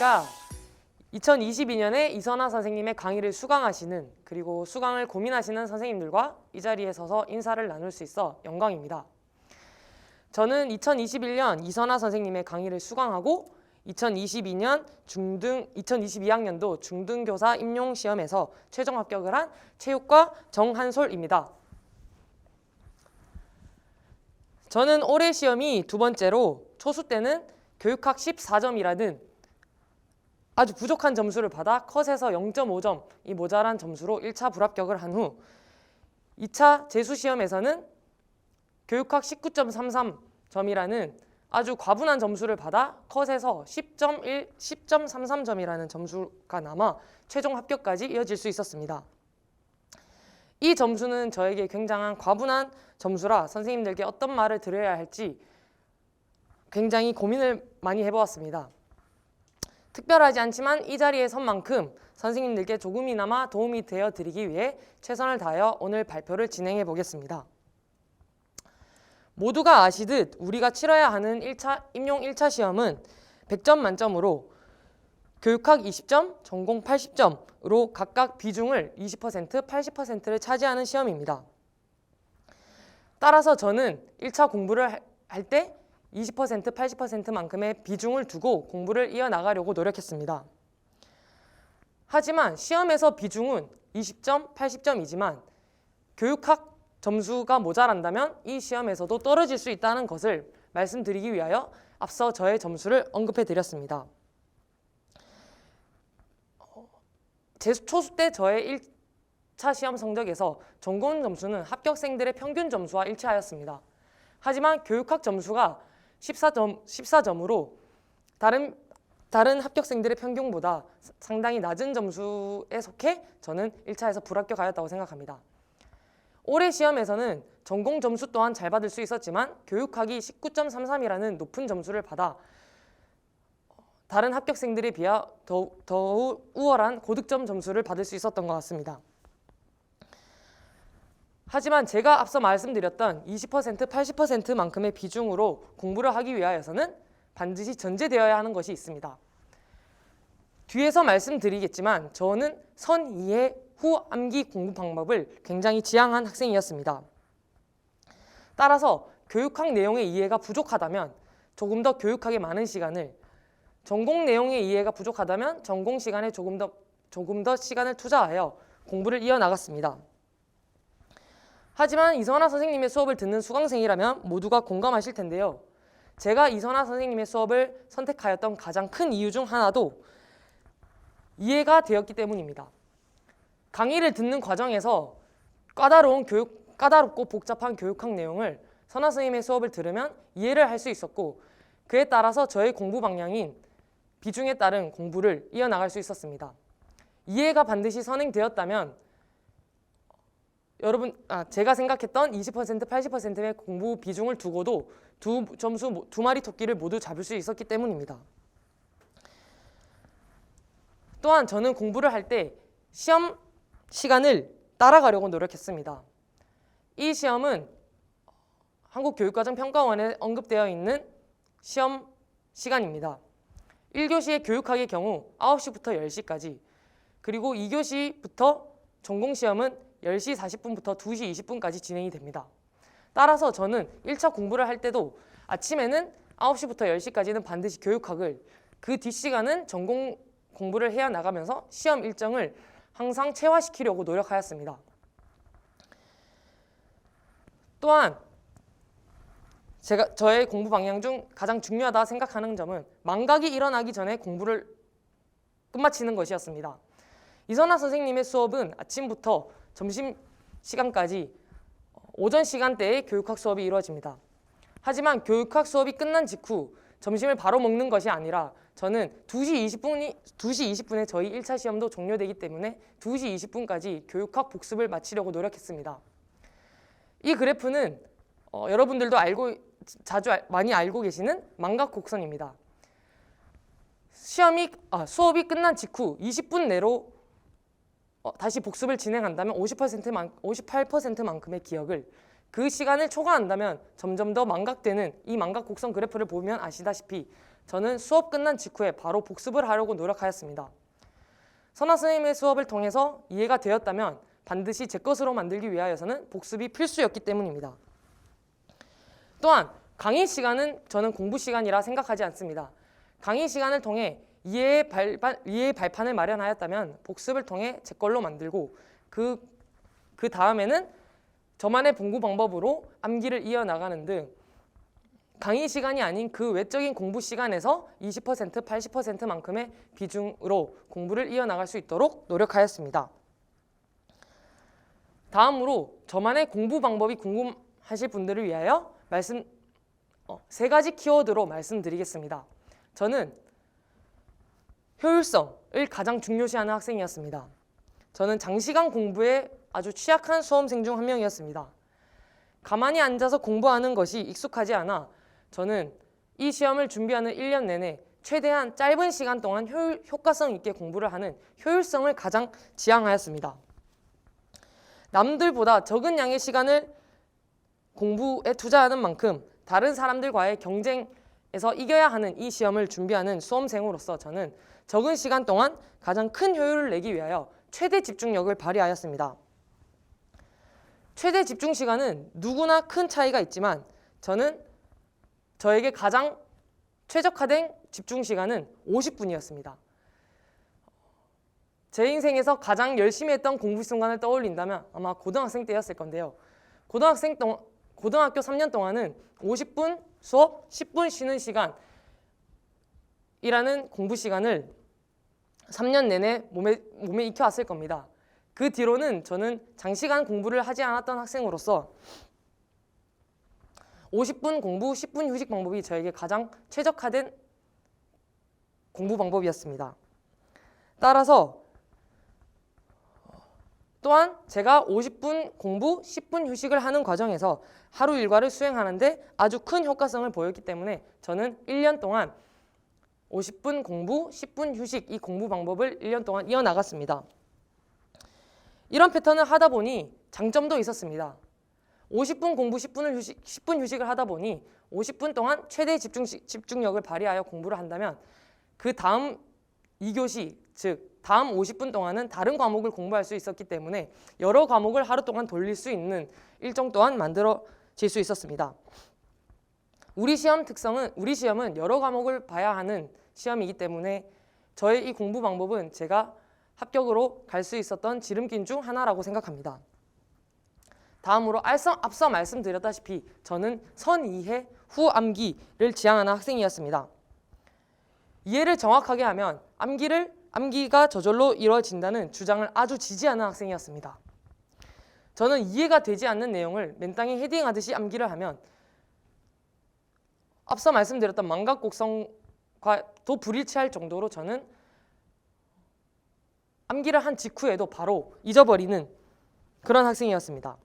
안녕하십니까. 2022년에 이선아 선생님의 강의를 수강하시는 그리고 수강을 고민하시는 선생님들과 이 자리에 서서 인사를 나눌 수 있어 영광입니다. 저는 2021년 이선아 선생님의 강의를 수강하고 2022학년도 중등교사 임용시험에서 최종 합격을 한 체육과 정한솔입니다. 저는 올해 시험이 두 번째로 초수 때는 교육학 14점이라는 아주 부족한 점수를 받아 컷에서 0.5점이 모자란 점수로 1차 불합격을 한 후 2차 재수시험에서는 교육학 19.33점이라는 아주 과분한 점수를 받아 컷에서 10.33점이라는 점수가 남아 최종 합격까지 이어질 수 있었습니다. 이 점수는 저에게 굉장한 과분한 점수라 선생님들께 어떤 말을 드려야 할지 굉장히 고민을 많이 해보았습니다. 특별하지 않지만 이 자리에 선 만큼 선생님들께 조금이나마 도움이 되어 드리기 위해 최선을 다하여 오늘 발표를 진행해 보겠습니다. 모두가 아시듯 우리가 치러야 하는 임용 1차 시험은 100점 만점으로 교육학 20점, 전공 80점으로 각각 비중을 20%, 80%를 차지하는 시험입니다. 따라서 저는 1차 공부를 할 때 20%, 80%만큼의 비중을 두고 공부를 이어나가려고 노력했습니다. 하지만 시험에서 비중은 20점, 80점이지만 교육학 점수가 모자란다면 이 시험에서도 떨어질 수 있다는 것을 말씀드리기 위하여 앞서 저의 점수를 언급해 드렸습니다. 초수 때 저의 1차 시험 성적에서 전공 점수는 합격생들의 평균 점수와 일치하였습니다. 하지만 교육학 점수가 14점으로 다른 합격생들의 평균보다 상당히 낮은 점수에 속해 저는 1차에서 불합격하였다고 생각합니다. 올해 시험에서는 전공 점수 또한 잘 받을 수 있었지만 교육학이 19.33이라는 높은 점수를 받아 다른 합격생들에 비해 더욱 우월한 고득점 점수를 받을 수 있었던 것 같습니다. 하지만 제가 앞서 말씀드렸던 20%, 80%만큼의 비중으로 공부를 하기 위하여서는 반드시 전제되어야 하는 것이 있습니다. 뒤에서 말씀드리겠지만 저는 선이해 후 암기 공부 방법을 굉장히 지향한 학생이었습니다. 따라서 교육학 내용의 이해가 부족하다면 조금 더 교육학에 많은 시간을, 전공 내용의 이해가 부족하다면 전공 시간에 조금 더 시간을 투자하여 공부를 이어나갔습니다. 하지만 이선아 선생님의 수업을 듣는 수강생이라면 모두가 공감하실 텐데요. 제가 이선아 선생님의 수업을 선택하였던 가장 큰 이유 중 하나도 이해가 되었기 때문입니다. 강의를 듣는 과정에서 까다롭고 복잡한 교육학 내용을 선아 선생님의 수업을 들으면 이해를 할 수 있었고 그에 따라서 저의 공부 방향인 비중에 따른 공부를 이어나갈 수 있었습니다. 이해가 반드시 선행되었다면 제가 생각했던 20%, 80%의 공부 비중을 두고도 두 마리 토끼를 모두 잡을 수 있었기 때문입니다. 또한 저는 공부를 할 때 시험 시간을 따라가려고 노력했습니다. 이 시험은 한국교육과정평가원에 언급되어 있는 시험 시간입니다. 1교시의 교육학의 경우 9시부터 10시까지, 그리고 2교시부터 전공시험은 10시 40분부터 2시 20분까지 진행이 됩니다. 따라서 저는 1차 공부를 할 때도 아침에는 9시부터 10시까지는 반드시 교육학을, 그 뒷시간은 전공 공부를 해야 나가면서 시험 일정을 항상 체화시키려고 노력하였습니다. 또한 저의 공부 방향 중 가장 중요하다 생각하는 점은 망각이 일어나기 전에 공부를 끝마치는 것이었습니다. 이선아 선생님의 수업은 아침부터 점심시간까지 오전 시간대에 교육학 수업이 이루어집니다. 하지만 교육학 수업이 끝난 직후 점심을 바로 먹는 것이 아니라 저는 2시 20분에 저희 1차 시험도 종료되기 때문에 2시 20분까지 교육학 복습을 마치려고 노력했습니다. 이 그래프는 여러분들도 많이 알고 계시는 망각 곡선입니다. 수업이 끝난 직후 20분 내로 다시 복습을 진행한다면 58%만큼의 기억을, 그 시간을 초과한다면 점점 더 망각되는 이 망각 곡선 그래프를 보면 아시다시피 저는 수업 끝난 직후에 바로 복습을 하려고 노력하였습니다. 선아 선생님의 수업을 통해서 이해가 되었다면 반드시 제 것으로 만들기 위하여서는 복습이 필수였기 때문입니다. 또한 강의 시간은 저는 공부 시간이라 생각하지 않습니다. 강의 시간을 통해 이해의 발판을 마련하였다면 복습을 통해 제 걸로 만들고 그 다음에는 저만의 공부 방법으로 암기를 이어나가는 등 강의 시간이 아닌 그 외적인 공부 시간에서 20%, 80%만큼의 비중으로 공부를 이어나갈 수 있도록 노력하였습니다. 다음으로 저만의 공부 방법이 궁금하실 분들을 위하여 3가지 키워드로 말씀드리겠습니다. 저는 효율성을 가장 중요시하는 학생이었습니다. 저는 장시간 공부에 아주 취약한 수험생 중 한 명이었습니다. 가만히 앉아서 공부하는 것이 익숙하지 않아 저는 이 시험을 준비하는 1년 내내 최대한 짧은 시간 동안 효과성 있게 공부를 하는 효율성을 가장 지향하였습니다. 남들보다 적은 양의 시간을 공부에 투자하는 만큼 다른 사람들과의 경쟁에서 이겨야 하는 이 시험을 준비하는 수험생으로서 저는 적은 시간 동안 가장 큰 효율을 내기 위하여 최대 집중력을 발휘하였습니다. 최대 집중 시간은 누구나 큰 차이가 있지만 저에게 가장 최적화된 집중 시간은 50분이었습니다. 제 인생에서 가장 열심히 했던 공부 순간을 떠올린다면 아마 고등학생 때였을 건데요. 고등학교 3년 동안은 50분 수업, 10분 쉬는 시간이라는 공부 시간을 3년 내내 몸에 익혀왔을 겁니다. 그 뒤로는 저는 장시간 공부를 하지 않았던 학생으로서 50분 공부, 10분 휴식 방법이 저에게 가장 최적화된 공부 방법이었습니다. 따라서 또한 제가 50분 공부, 10분 휴식을 하는 과정에서 하루 일과를 수행하는데 아주 큰 효과성을 보였기 때문에 저는 1년 동안 50분 공부, 10분 휴식 이 공부 방법을 1년 동안 이어나갔습니다. 이런 패턴을 하다 보니 장점도 있었습니다. 50분 공부, 10분 휴식을 하다 보니 50분 동안 최대 집중력을 발휘하여 공부를 한다면 그 다음 2교시, 즉 다음 50분 동안은 다른 과목을 공부할 수 있었기 때문에 여러 과목을 하루 동안 돌릴 수 있는 일정 또한 만들어질 수 있었습니다. 우리 시험은 여러 과목을 봐야 하는 시험이기 때문에 저의 이 공부 방법은 제가 합격으로 갈 수 있었던 지름길 중 하나라고 생각합니다. 다음으로 앞서 말씀드렸다시피 저는 선이해 후 암기를 지향하는 학생이었습니다. 이해를 정확하게 하면 암기가 저절로 이루어진다는 주장을 아주 지지하는 학생이었습니다. 저는 이해가 되지 않는 내용을 맨땅에 헤딩하듯이 암기를 하면 앞서 말씀드렸던 망각곡성과도 불일치할 정도로 저는 암기를 한 직후에도 바로 잊어버리는 그런 학생이었습니다.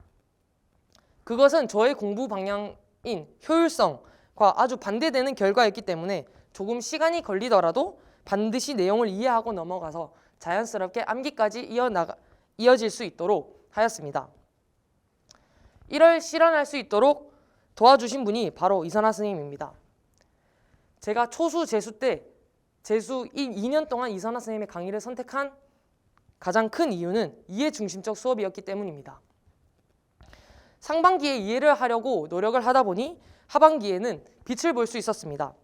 그것은 저의 공부 방향인 효율성과 아주 반대되는 결과였기 때문에 조금 시간이 걸리더라도 반드시 내용을 이해하고 넘어가서 자연스럽게 암기까지 이어질 수 있도록 하였습니다. 이를 실현할 수 있도록 도와주신 분이 바로 이선아 선생님입니다. 제가 초수 재수 때 재수 2년 동안 이선아 선생님의 강의를 선택한 가장 큰 이유는 이해 중심적 수업이었기 때문입니다. 상반기에 이해를 하려고 노력을 하다 보니 하반기에는 빛을 볼 수 있었습니다.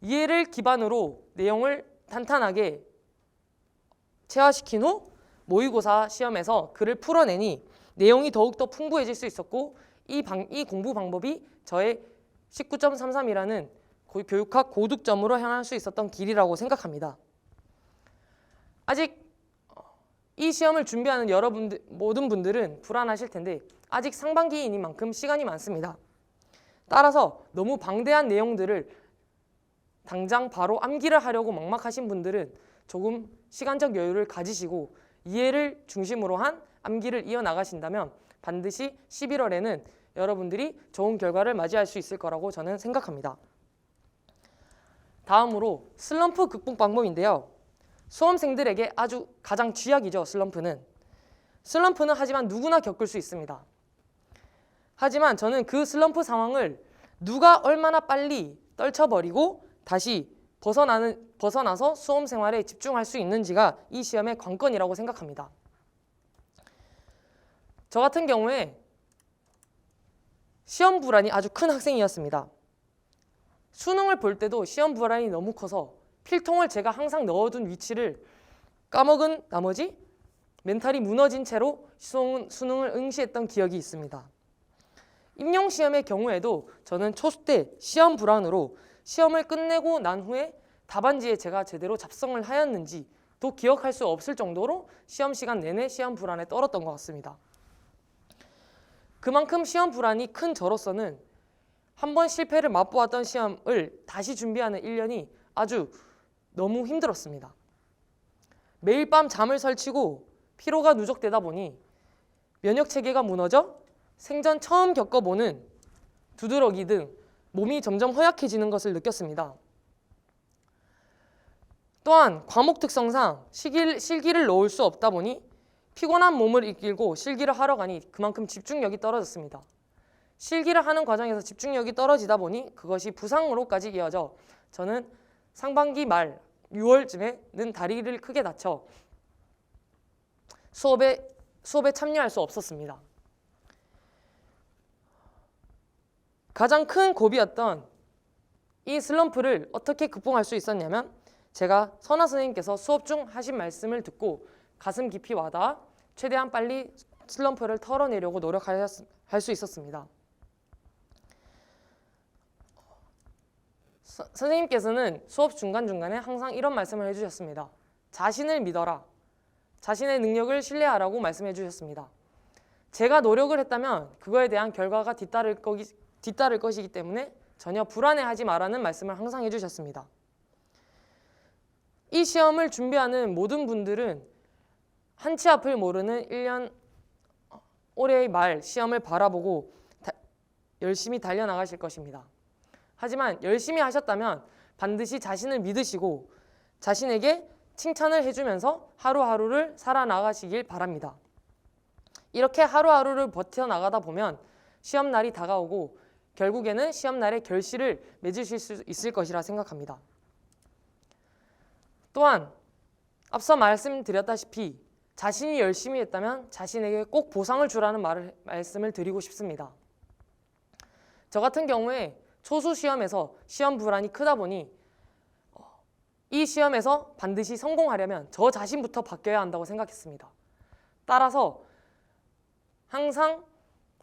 이해를 기반으로 내용을 탄탄하게 체화시킨 후 모의고사 시험에서 글을 풀어내니 내용이 더욱더 풍부해질 수 있었고 이 공부 방법이 저의 19.33이라는 교육학 고득점으로 향할 수 있었던 길이라고 생각합니다. 아직 이 시험을 준비하는 모든 분들은 불안하실 텐데 아직 상반기이니만큼 시간이 많습니다. 따라서 너무 방대한 내용들을 당장 바로 암기를 하려고 막막하신 분들은 조금 시간적 여유를 가지시고 이해를 중심으로 한 암기를 이어나가신다면 반드시 11월에는 여러분들이 좋은 결과를 맞이할 수 있을 거라고 저는 생각합니다. 다음으로 슬럼프 극복 방법인데요. 수험생들에게 아주 가장 쥐약이죠. 슬럼프는 하지만 누구나 겪을 수 있습니다. 하지만 저는 그 슬럼프 상황을 누가 얼마나 빨리 떨쳐버리고 다시 벗어나서 수험 생활에 집중할 수 있는지가 이 시험의 관건이라고 생각합니다. 저 같은 경우에 시험 불안이 아주 큰 학생이었습니다. 수능을 볼 때도 시험 불안이 너무 커서 필통을 제가 항상 넣어둔 위치를 까먹은 나머지 멘탈이 무너진 채로 수능을 응시했던 기억이 있습니다. 임용시험의 경우에도 저는 초수 때 시험 불안으로 시험을 끝내고 난 후에 답안지에 제가 제대로 작성을 하였는지도 기억할 수 없을 정도로 시험 시간 내내 시험 불안에 떨었던 것 같습니다. 그만큼 시험 불안이 큰 저로서는 한 번 실패를 맛보았던 시험을 다시 준비하는 1년이 아주 너무 힘들었습니다. 매일 밤 잠을 설치고 피로가 누적되다 보니 면역체계가 무너져 생전 처음 겪어보는 두드러기 등 몸이 점점 허약해지는 것을 느꼈습니다. 또한 과목 특성상 실기를 넣을 수 없다 보니 피곤한 몸을 이끌고 실기를 하러 가니 그만큼 집중력이 떨어졌습니다. 실기를 하는 과정에서 집중력이 떨어지다 보니 그것이 부상으로까지 이어져 저는 상반기 말 6월쯤에는 다리를 크게 다쳐 수업에 참여할 수 없었습니다. 가장 큰 고비였던 이 슬럼프를 어떻게 극복할 수 있었냐면 제가 선아 선생님께서 수업 중 하신 말씀을 듣고 가슴 깊이 와닿아 최대한 빨리 슬럼프를 털어내려고 노력할 수 있었습니다. 선생님께서는 수업 중간중간에 항상 이런 말씀을 해주셨습니다. 자신을 믿어라. 자신의 능력을 신뢰하라고 말씀해 주셨습니다. 제가 노력을 했다면 그거에 대한 결과가 뒤따를 것이기 때문에 전혀 불안해하지 말라는 말씀을 항상 해주셨습니다. 이 시험을 준비하는 모든 분들은 한치 앞을 모르는 1년 올해의 말 시험을 바라보고 열심히 달려나가실 것입니다. 하지만 열심히 하셨다면 반드시 자신을 믿으시고 자신에게 칭찬을 해주면서 하루하루를 살아나가시길 바랍니다. 이렇게 하루하루를 버텨나가다 보면 시험날이 다가오고 결국에는 시험날에 결실을 맺으실 수 있을 것이라 생각합니다. 또한 앞서 말씀드렸다시피 자신이 열심히 했다면 자신에게 꼭 보상을 주라는 말씀을 드리고 싶습니다. 저 같은 경우에 초수 시험에서 시험 불안이 크다 보니 이 시험에서 반드시 성공하려면 저 자신부터 바뀌어야 한다고 생각했습니다. 따라서 항상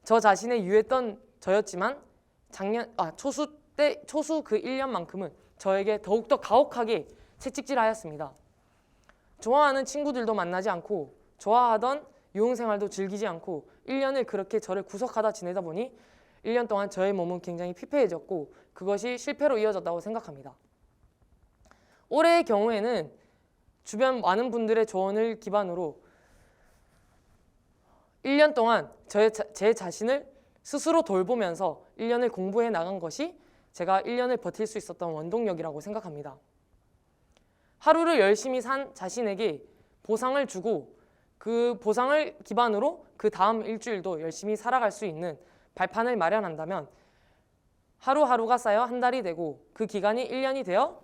저 자신에 유했던 저였지만 초수 그 1년만큼은 저에게 더욱더 가혹하게 채찍질하였습니다. 좋아하는 친구들도 만나지 않고 좋아하던 유흥생활도 즐기지 않고 1년을 그렇게 저를 구속하다 지내다 보니 1년 동안 저의 몸은 굉장히 피폐해졌고 그것이 실패로 이어졌다고 생각합니다. 올해의 경우에는 주변 많은 분들의 조언을 기반으로 1년 동안 제 자신을 스스로 돌보면서 1년을 공부해 나간 것이 제가 1년을 버틸 수 있었던 원동력이라고 생각합니다. 하루를 열심히 산 자신에게 보상을 주고 그 보상을 기반으로 그 다음 일주일도 열심히 살아갈 수 있는 발판을 마련한다면 하루하루가 쌓여 한 달이 되고 그 기간이 1년이 되어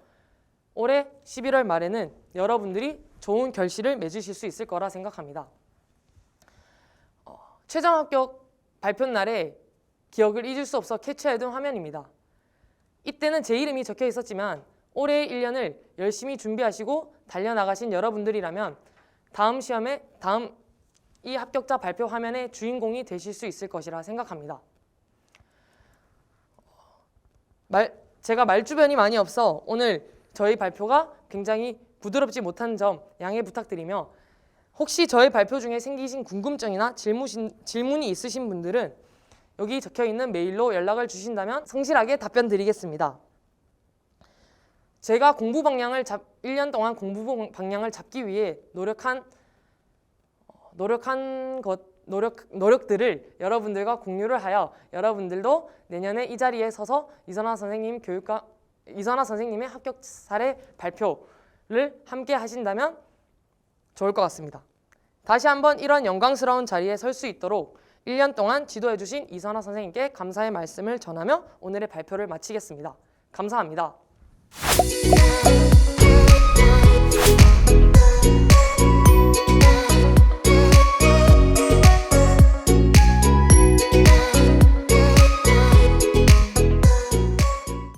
올해 11월 말에는 여러분들이 좋은 결실을 맺으실 수 있을 거라 생각합니다. 최종 합격 발표 날에 기억을 잊을 수 없어 캡처해둔 화면입니다. 이때는 제 이름이 적혀 있었지만 올해의 1년을 열심히 준비하시고 달려나가신 여러분들이라면 다음 이 합격자 발표 화면의 주인공이 되실 수 있을 것이라 생각합니다. 제가 말주변이 많이 없어 오늘 저희 발표가 굉장히 부드럽지 못한 점 양해 부탁드리며 혹시 저희 발표 중에 생기신 궁금증이나 질문이 있으신 분들은 여기 적혀있는 메일로 연락을 주신다면 성실하게 답변 드리겠습니다. 제가 1년 동안 공부 방향을 잡기 위해 노력들을 여러분들과 공유를 하여 여러분들도 내년에 이 자리에 서서 이선아 선생님의 합격 사례 발표를 함께 하신다면 좋을 것 같습니다. 다시 한번 이런 영광스러운 자리에 설 수 있도록 1년 동안 지도해 주신 이선아 선생님께 감사의 말씀을 전하며 오늘의 발표를 마치겠습니다. 감사합니다. 나